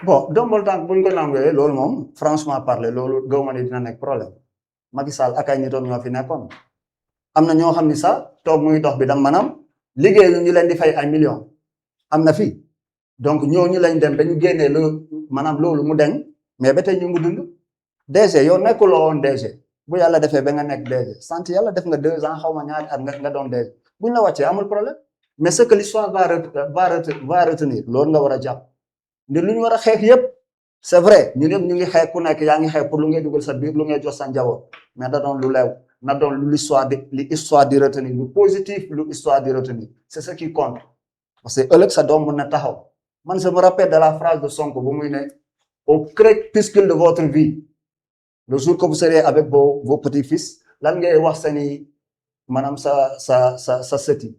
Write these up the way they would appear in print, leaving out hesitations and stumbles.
bon ndombal tànk buñ ko nanguwee loolu moom franchement parler loolu gaw ma ne dina nekk problème Macky Sall ak ay nitam ñoo fi nekkoon am na ñoo xam ni sax toog muy dox bi dam maanaam liggéey ñu leen di fay ay millions am na fi donc ñooñu lañ dem dañu génnee maanaam loolu mu deñ mais ba tey ñu ngi dund DG yow nekkuloo woon DG bu yàlla defee ba nga nekk DG sant yàlla def nga 2 ans xaw ma ñaari at nga doon DG buñ la wàccee amul problème mais ce que l'histoire va retenir loolu nga war a jàpp nde lu ñu war a xeex yëpp c'est vrai ñun yëpp ñu ngi xeex ku nekk yaa ngi xeex pour lu ngay dugal sa biir lu ngay jox sa njaboot mais da doon lu leew na doon lu l'histoire di retenir lu positif lu histoire di retenir c'est ce qui compte parce que ëllëg sa doom mën na taxaw man je me rappelle de la phrase de Sonko bu muy ne au crépuscule de votre vie le jour que vous serez avec vos petits-fils lan ngay wax seeni maanaam sa sëti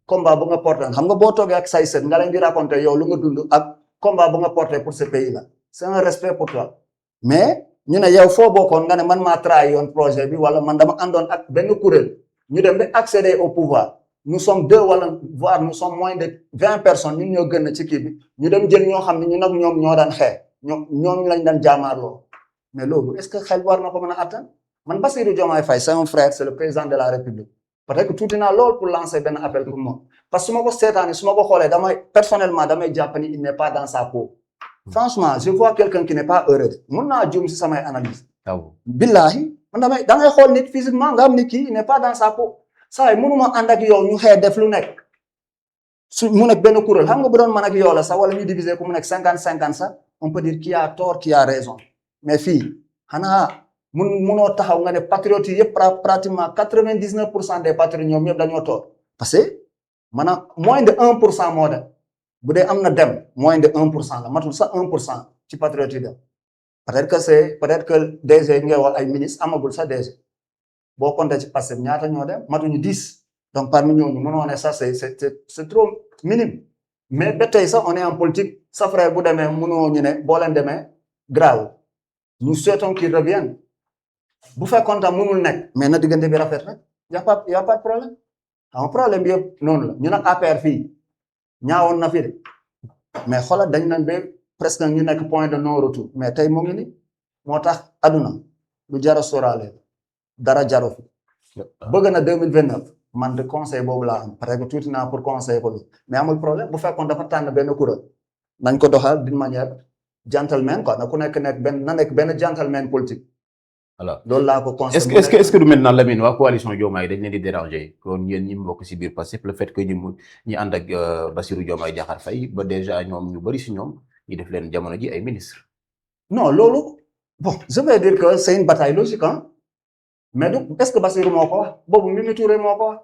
combat bu nga porté xam nga boo toogee ak say sët nga leen di raconter yow lu nga dund ak combat bu nga porté pour ce pays là c'est un respect pour toi mais ñu ne yow foo bokkoon nga ne man maa trahi yoon projet bi wala man dama àndoon ak benn kuréel ñu dem ba accéder au pouvoir nous sommes 2 wala voire nous sommes moins de 20 personnes ñun ñoo gën ci kii bi ñu dem jël ñoo xam ne ñu nag ñoom ñoo daan xeex ñoom lañ daan jaamaarloo mais loolu est-ce que xel war na ko mën a atteindre man Bassirou Diomaye Faye c'est un frère c'est le président de la République peut-être que tuuti naa lool pour lancer benn appel pour moi parce que su ma ko seetaanee su ma ko xoolee personnellement damay jàpp ni il n'est pas dans sa peau franchement je vois quelqu'un qui n'est pas heureux mun naa juum si samay analyse billahi man da ngay xool nit physiquement nga am ni kii il n'est pas dans sa peau saa yi mënuma ànd ak yow ñu xëy def lu nekk su mu nekk benn kuréel xam nga bu doon man ak yow la sax wala ñu diviser ku mu nekk 50-50 sax on peut dire qui a tort qui a raison mais fii xanaa munoo taxaw nga ne patriotes yi yëpp pratiquement 99% des patriotes ñoom ñëpp dañoo tort parce que maanaam moins de 1% moo dem bu dee am na dem moins de 1% la matul sax 1% ci patriotes yi dem peut-être que DG ngay wax ay ministres amagul sax DG boo compté ci Pastef ñaata ñoo dem matuñu 10 donc parmi ñooñu mënoo ne ça c'est trop minime mais ba tey sax on est en politique sa frère bu demee mënoo ñu ne boo leen demee grave nous souhaitons qu'il revienne bu fekkoon tam mënul nekk mais na diggante bi rafet rek y a pas de problème xam problème bi yëpp noonu la ñu nag APR fii ñaawoon na fi de mais xoolal dañ nañ ba presque ñu nekk point de non retour mais tey mu ngi ni moo tax aduna lu jara sóoraale dara jaro fi bëgg na 2029 man de conseil boobu laa am parce que tuuti naa pour conseil ko mais amul problème bu fekkoon dafa tànn benn kuréel nañ ko doxal d'une manière gentleman quoi na ku nekk benn gentleman politique voilà loolu laa ko conseillé est-ce que du maintenant Lamine waa coalition Diomaye dañ leen di déranger kon yéen ñi mbokk si biir Pastef le fait que ñi ànd ak Bassirou Diomaye Diakhar Faye ba déjà ñoom ñu bëri si ñoom ñu def leen jamono ji ay ministre non loolu bon je vais dire que c'est une bataille logique hein mais du est-ce que Bassirou moo ko wax boobu Mimi Touré moo ko wax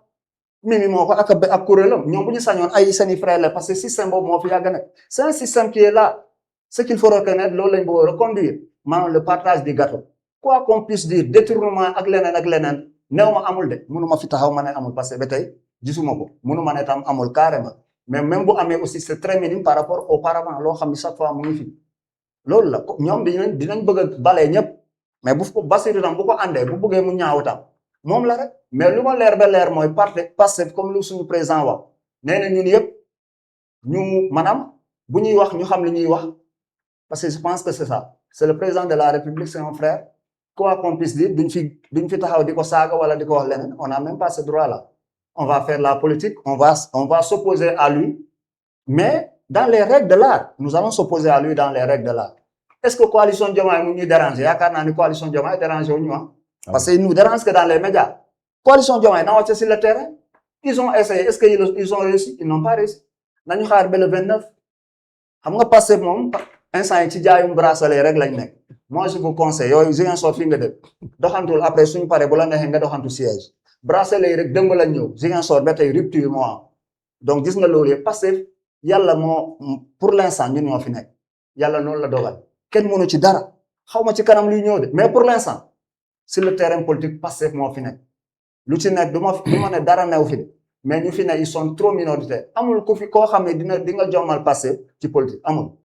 Mimi moo ko ak kuréelam ñoom bu ñu sañoon ay seeni frère la parce que système boobu moo fi yàgg nekk c'est un système qui est là ce qu'il faut reconnaître loolu lañ bëgg a reconduire maanaam le partage du gâteau quoi qu'on puisse dire détournement ak leneen néew ma amul de mënuma fi taxaw ma ne amul parce que ba tey gisuma ko mënuma ne tam amul carrément mais même bu amee aussi c'est très minime par rapport auparavant loo xam ne chaque fois mu ngi fi loolu la ñoom dinañ bëgg a balee ñëpp mais bu ko Bassirou tam bu ko àndee bu bëggee mu ñaaw tam moom la rek mais lu ma leer ba leer mooy Pastef comme lu suñu président wax nee na ñun yëpp ñu maanaam bu ñuy wax ñu xam li ñuy wax parce que je pense que c'est ça c'est le président de la République c'est un frère quoi qu'on puisse dire duñ fi taxaw di ko saaga wala di ko wax leneen on n'a même pas ce droit là on va faire la politique on va s'opposer à lui mais dans les règles de l'art nous allons s'opposer à lui dans les règles de l'art est-ce que coalition Diomaye mu ñuy déranger yaakaar naa ni coalition Diomaye déranger wu ñu parce que ils nous dérangent que dans les médias coalition Diomaye na wàcc sur le terrain ils ont essayé est-ce que ils ont réussi ils n'ont pas réussi nañu xaar ba le 29 xam nga passé moom instant yi ci jaayum bracelet rek lañ nekk moi je vous conseille yooyu Ziguinchor fi nga def doxantul après suñu paree bu la neexee nga doxantu siège bracelet yi rek dëmb lañ ñëw Ziguinchor ba tey rupture moo am donc gis nga loolu yëpp parce que yàlla moo pour l'instant ñun ñoo fi nekk yàlla noonu la dogal kenn mënu ci dara xaw ma ci kanam luy ñëw de mais pour l'instant sur le terrain politique Pastef moo fi nekk lu ci nekk du ma ne dara new fi de mais ñu fi ne ils sont trop minoritaires amul ku fi koo xam ne di nga jommal Pastef ci politique amul